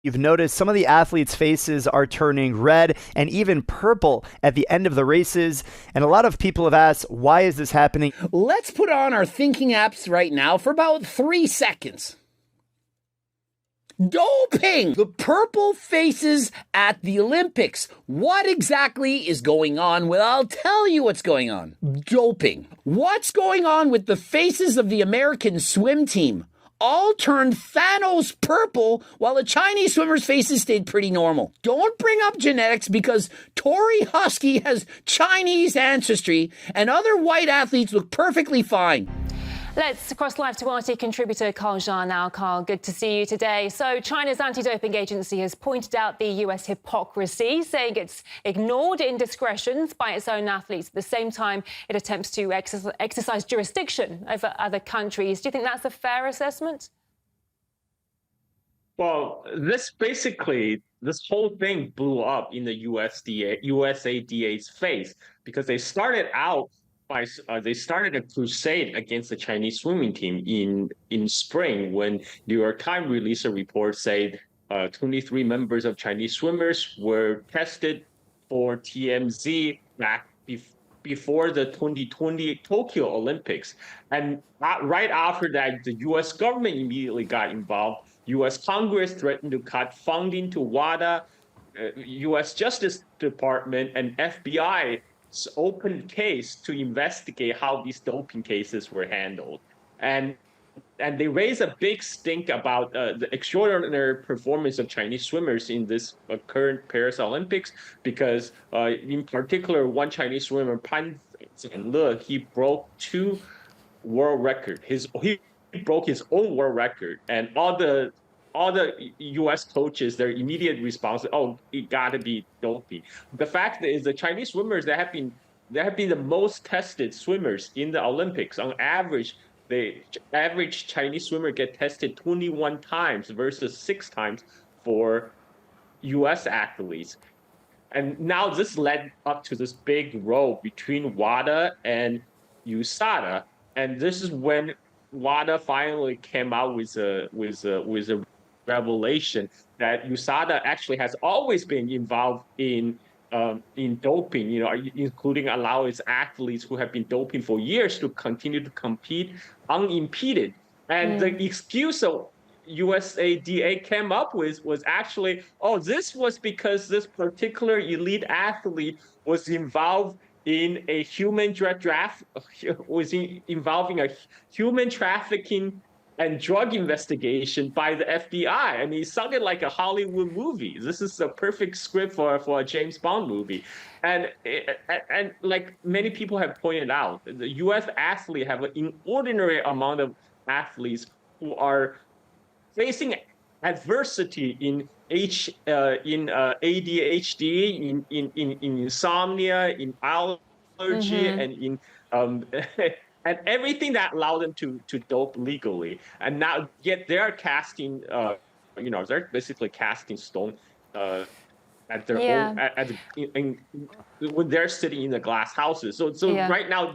You've noticed some of the athletes' faces are turning red and even purple at the end of the races. And a lot of people have asked, why is this happening? Let's put on our thinking apps right now for about 3 seconds. Doping! The purple faces at the Olympics. What exactly is going on? Well, I'll tell you what's going on. Doping. What's going on with the faces of the American swim team? All turned Thanos purple while the Chinese swimmers' faces stayed pretty normal. Don't bring up genetics because Tori Husky has Chinese ancestry and other white athletes look perfectly fine. Let's cross live to RT contributor Carl Zha now. Carl, good to see you today. So China's anti-doping agency has pointed out the US hypocrisy, saying it's ignored indiscretions by its own athletes. At the same time, it attempts to exercise jurisdiction over other countries. Do you think that's a fair assessment? Well, this whole thing blew up in the USADA's face because they started a crusade against the Chinese swimming team in spring when New York Times released a report saying 23 members of Chinese swimmers were tested for TMZ back before the 2020 Tokyo Olympics. And right after that, the U.S. government immediately got involved. U.S. Congress threatened to cut funding to WADA, U.S. Justice Department, and FBI open case to investigate how these doping cases were handled. And they raised a big stink about the extraordinary performance of Chinese swimmers in this current Paris Olympics, because in particular, one Chinese swimmer, Pan Zhengle, he broke 2 world records. He broke his own world record, and all the U.S. coaches, their immediate response, "Oh, it got to be doping." The fact is, the Chinese swimmers that have been the most tested swimmers in the Olympics. On average, the average Chinese swimmer get tested 21 times versus 6 times for U.S. athletes. And now this led up to this big row between WADA and USADA, and this is when WADA finally came out with a revelation that USADA actually has always been involved in doping, including allow its athletes who have been doping for years to continue to compete unimpeded. And the excuse of USADA came up with was actually, this was because this particular elite athlete was involved in a involving a human trafficking and drug investigation by the FBI. And it sounded like a Hollywood movie. This is a perfect script for a James Bond movie. And like many people have pointed out, the U.S. athletes have an inordinate amount of athletes who are facing adversity in ADHD, in insomnia, in allergy, and in and everything that allowed them to dope legally. And now, yet they are casting, they're basically casting stone at their own when they're sitting in the glass houses. So right now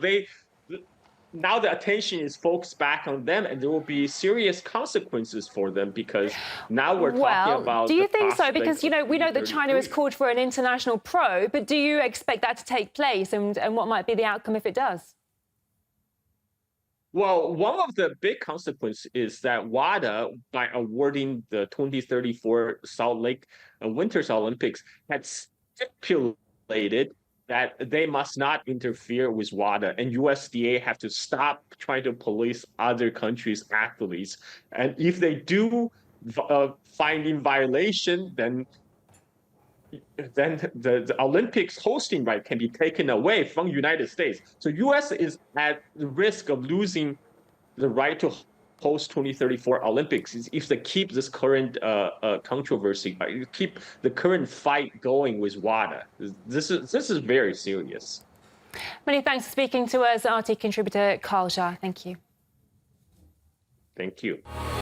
now the attention is focused back on them, and there will be serious consequences for them because now we're talking about. Do you think so? Because we know that China has called for an international probe, but do you expect that to take place, and what might be the outcome if it does? Well, one of the big consequences is that WADA, by awarding the 2034 Salt Lake Winter Olympics, had stipulated that they must not interfere with WADA, and USDA have to stop trying to police other countries' athletes. And if they do find in violation, then the Olympics hosting right can be taken away from the United States. So U.S. is at the risk of losing the right to host 2034 Olympics if they keep this current controversy, keep the current fight going with WADA. This is very serious. Many thanks for speaking to us, RT contributor Carl Zha. Thank you. Thank you.